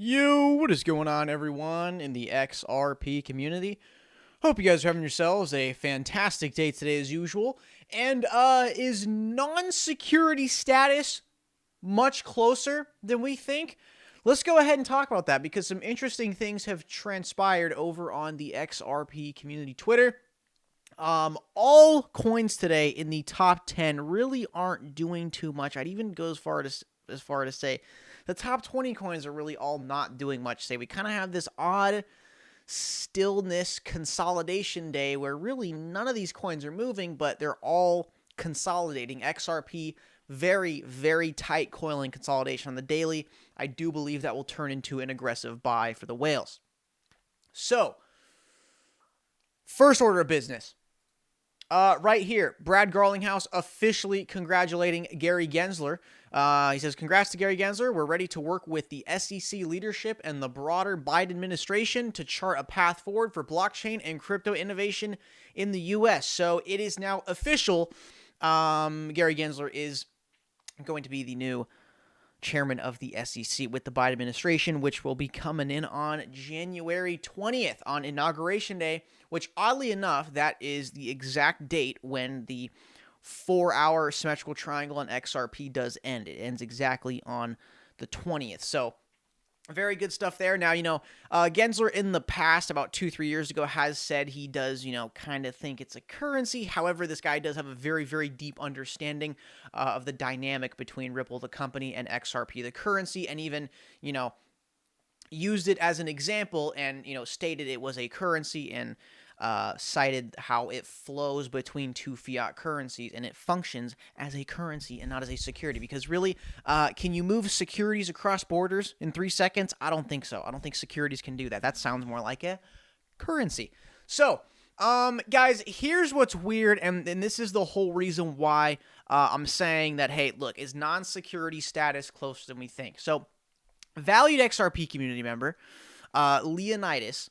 What is going on, everyone, in the XRP community? Hope you guys are having yourselves a fantastic day today, as usual. And is non-security status much closer than we think? Let's go ahead and talk about that because some interesting things have transpired over on the XRP community Twitter. All coins today in the top 10 really aren't doing too much. I'd even go as far to say the top 20 coins are really all not doing much. Say we kind of have this odd stillness consolidation day where really none of these coins are moving, but they're all consolidating. XRP, very, very tight coiling consolidation on the daily. I do believe that will turn into an aggressive buy for the whales. So, first order of business. Right here, Brad Garlinghouse officially congratulating Gary Gensler. He says, congrats to Gary Gensler. We're ready to work with the SEC leadership and the broader Biden administration to chart a path forward for blockchain and crypto innovation in the U.S. So it is now official. Gary Gensler is going to be the new chairman of the SEC with the Biden administration, which will be coming in on January 20th on Inauguration Day, which oddly enough, that is the exact date when the 4-hour symmetrical triangle on XRP does end. It ends exactly on the 20th. So very good stuff there. Now, Gensler in the past, about 2-3 years ago, has said he does, kind of think it's a currency. However, this guy does have a very, very deep understanding of the dynamic between Ripple, the company, and XRP, the currency, and even, used it as an example and, stated it was a currency and cited how it flows between two fiat currencies and it functions as a currency and not as a security. Because really, can you move securities across borders in 3 seconds? I don't think so. I don't think securities can do that. That sounds more like a currency. So, guys, here's what's weird, and this is the whole reason why I'm saying that, hey, look, is non-security status closer than we think? So, valued XRP community member, Leonidas,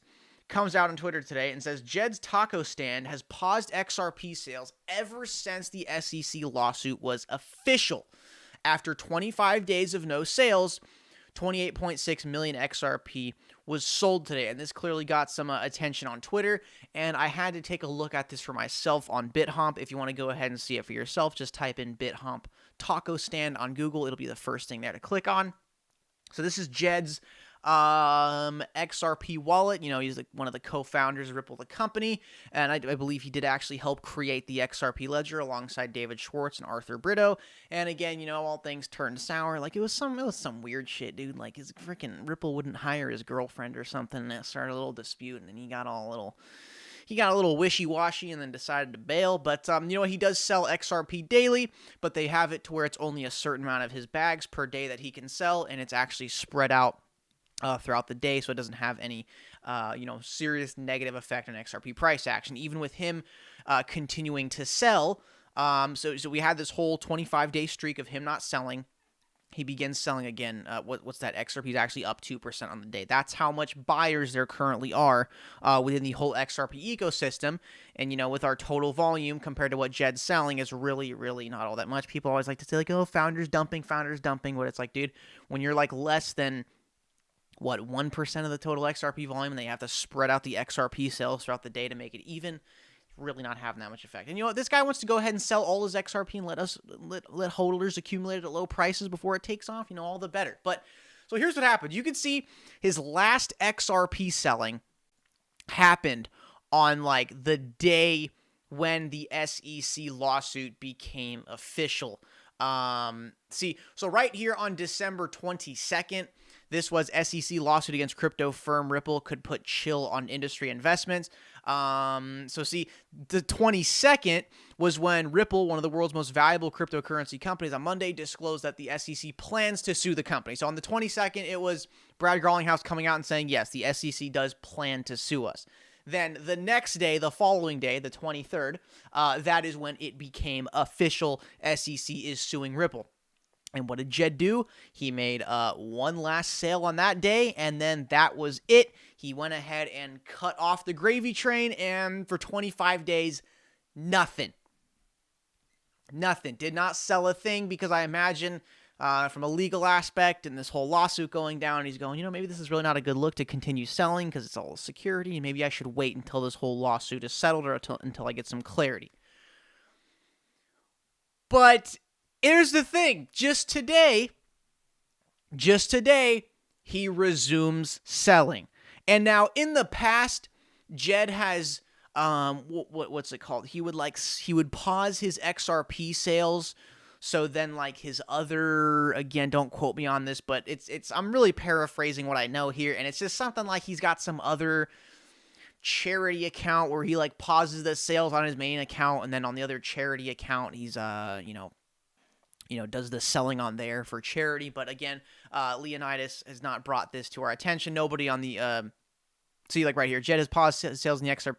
comes out on Twitter today and says Jed's taco stand has paused XRP sales ever since the SEC lawsuit was official. After 25 days of no sales, 28.6 million XRP was sold today, and this clearly got some attention on Twitter, and I had to take a look at this for myself on BitHump. If you want to go ahead and see it for yourself, just type in BitHump taco stand on Google. It'll be the first thing there to click on. So this is Jed's XRP wallet. He's one of the co-founders of Ripple, the company, and I believe he did actually help create the XRP ledger alongside David Schwartz and Arthur Brito. And again, all things turned sour. Like it was some weird shit, dude. Like his freaking Ripple wouldn't hire his girlfriend or something, and it started a little dispute, and then he got a little wishy-washy and then decided to bail. But, he does sell XRP daily, but they have it to where it's only a certain amount of his bags per day that he can sell, and it's actually spread out throughout the day, so it doesn't have any, serious negative effect on XRP price action, even with him continuing to sell. So we had this whole 25-day streak of him not selling. He begins selling again. What's that? XRP is actually up 2% on the day. That's how much buyers there currently are within the whole XRP ecosystem. And, with our total volume compared to what Jed's selling is really, really not all that much. People always like to say, like, oh, founders dumping. But it's like, dude, when you're like less than 1% of the total XRP volume, and they have to spread out the XRP sales throughout the day to make it even, really not having that much effect. And this guy wants to go ahead and sell all his XRP and let holders accumulate it at low prices before it takes off, all the better. But so here's what happened. You can see his last XRP selling happened on like the day when the SEC lawsuit became official. So right here on December 22nd, this was SEC lawsuit against crypto firm Ripple could put chill on industry investments. So see, the 22nd was when Ripple, one of the world's most valuable cryptocurrency companies, on Monday disclosed that the SEC plans to sue the company. So on the 22nd, it was Brad Garlinghouse coming out and saying, yes, the SEC does plan to sue us. Then the next day, the following day, the 23rd, that is when it became official. SEC is suing Ripple. And what did Jed do? He made one last sale on that day, and then that was it. He went ahead and cut off the gravy train, and for 25 days, nothing. Did not sell a thing because I imagine from a legal aspect and this whole lawsuit going down. He's going, maybe this is really not a good look to continue selling because it's all security, and maybe I should wait until this whole lawsuit is settled or until I get some clarity. But here's the thing. Just today, he resumes selling. And now in the past, Jed has, what's it called? He would pause his XRP sales. So then like his other, again, don't quote me on this, but I'm really paraphrasing what I know here. And it's just something like he's got some other charity account where he like pauses the sales on his main account, and then on the other charity account he's does the selling on there for charity. But again, Leonidas has not brought this to our attention. Nobody on the see, like right here, Jed has paused sales in the XRP.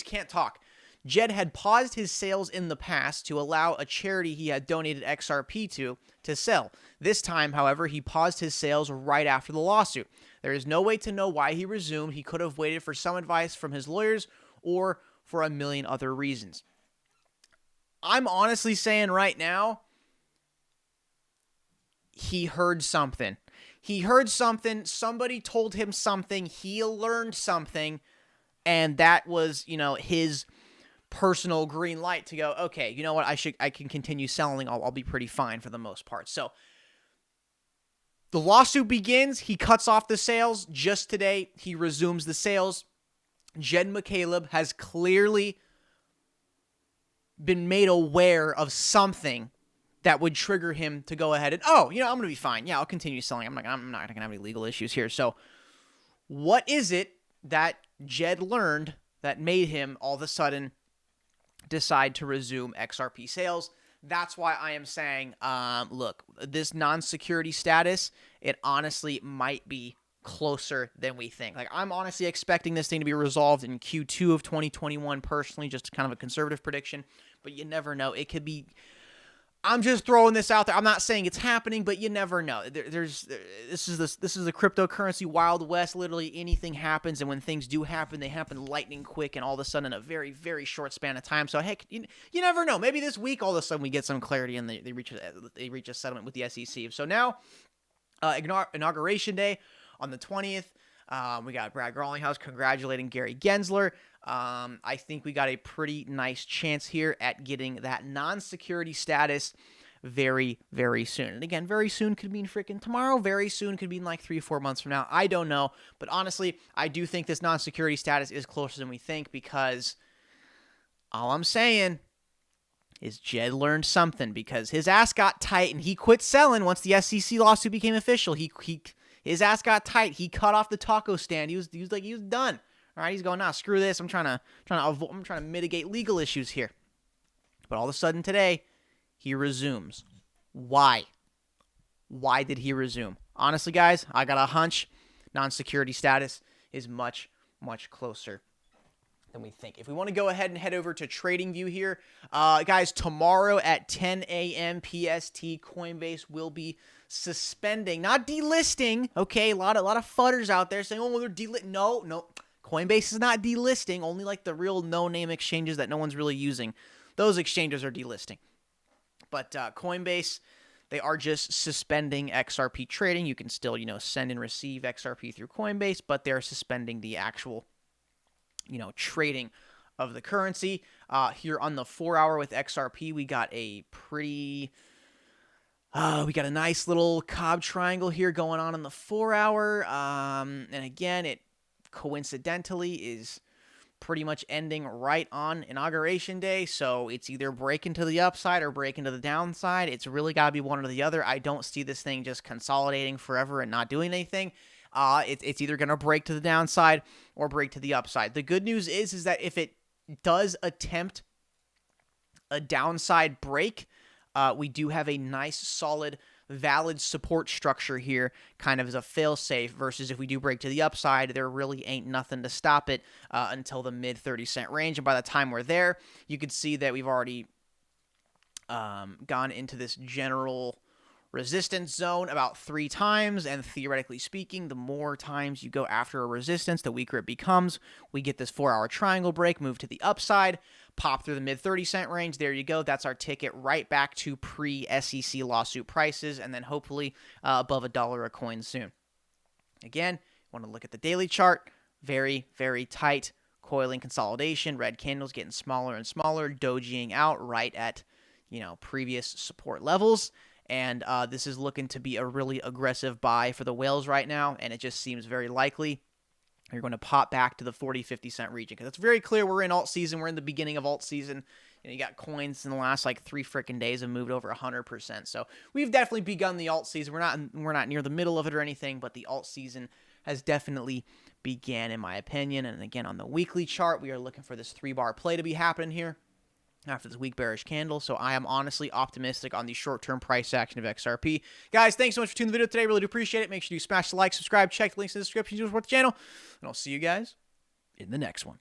Can't talk. Jed had paused his sales in the past to allow a charity he had donated XRP to sell. This time, however, he paused his sales right after the lawsuit. There is no way to know why he resumed. He could have waited for some advice from his lawyers or for a million other reasons. I'm honestly saying right now, he heard something. Somebody told him something. He learned something. And that was, his personal green light to go, okay, you know what? I can continue selling. I'll be pretty fine for the most part. So the lawsuit begins. He cuts off the sales. Just today, he resumes the sales. Jed McCaleb has clearly been made aware of something that would trigger him to go ahead and, I'm going to be fine. Yeah, I'll continue selling. I'm not going to have any legal issues here. So what is it that Jed learned that made him all of a sudden decide to resume XRP sales? That's why I am saying, look, this non-security status, it honestly might be closer than we think. Like, I'm honestly expecting this thing to be resolved in Q2 of 2021 personally, just kind of a conservative prediction, but you never know. It could be, I'm just throwing this out there. I'm not saying it's happening, but you never know. This is the cryptocurrency Wild West. Literally anything happens, and when things do happen, they happen lightning quick, and all of a sudden in a very, very short span of time. So heck, you never know. Maybe this week all of a sudden we get some clarity and they reach a settlement with the SEC. So now, inauguration day on the 20th. We got Brad Garlinghouse congratulating Gary Gensler. I think we got a pretty nice chance here at getting that non-security status very, very soon. And again, very soon could mean freaking tomorrow. Very soon could mean like 3 or 4 months from now. I don't know. But honestly, I do think this non-security status is closer than we think, because all I'm saying is Jed learned something, because his ass got tight and he quit selling once the SEC lawsuit became official. His ass got tight. He cut off the taco stand. He was done. All right, he's going, nah, screw this. I'm trying to mitigate legal issues here. But all of a sudden today, he resumes. Why? Why did he resume? Honestly, guys, I got a hunch. Non-security status is much, much closer than we think. If we want to go ahead and head over to TradingView here, guys, tomorrow at 10 a.m. PST, Coinbase will be suspending, not delisting. Okay, a lot of fudders out there saying, oh, they're delisting. No. Coinbase is not delisting. Only like the real no-name exchanges that no one's really using. Those exchanges are delisting. But Coinbase, they are just suspending XRP trading. You can still, send and receive XRP through Coinbase, but they're suspending the actual, trading of the currency. Here on the 4-hour with XRP, we got a pretty... we got a nice little cob triangle here going on in the 4-hour. And again, it coincidentally is pretty much ending right on inauguration day. So it's either breaking to the upside or breaking to the downside. It's really got to be one or the other. I don't see this thing just consolidating forever and not doing anything. It's either going to break to the downside or break to the upside. The good news is that if it does attempt a downside break, we do have a nice, solid, valid support structure here, kind of as a fail-safe, versus if we do break to the upside, there really ain't nothing to stop it until the mid 30-cent range. And by the time we're there, you can see that we've already gone into this general resistance zone about 3 times, and theoretically speaking, the more times you go after a resistance, the weaker it becomes. We get this 4-hour triangle break, move to the upside, pop through the mid 30-cent range. There you go. That's our ticket right back to pre-SEC lawsuit prices, and then hopefully above $1 a coin soon. Again, want to look at the daily chart. Very, very tight coiling consolidation. Red candles getting smaller and smaller, dojiing out right at, previous support levels. And this is looking to be a really aggressive buy for the whales right now, and it just seems very likely you're going to pop back to the 40, 50 cent region, because it's very clear we're in alt season. We're in the beginning of alt season. You got coins in the last 3 freaking days have moved over 100%. So we've definitely begun the alt season. We're not near the middle of it or anything, but the alt season has definitely began, in my opinion. And again, on the weekly chart, we are looking for this 3-bar play to be happening here after this weak bearish candle. So I am honestly optimistic on the short-term price action of XRP. Guys, thanks so much for tuning the video today. Really do appreciate it. Make sure you smash the like, subscribe, check the links in the description to support the channel, and I'll see you guys in the next one.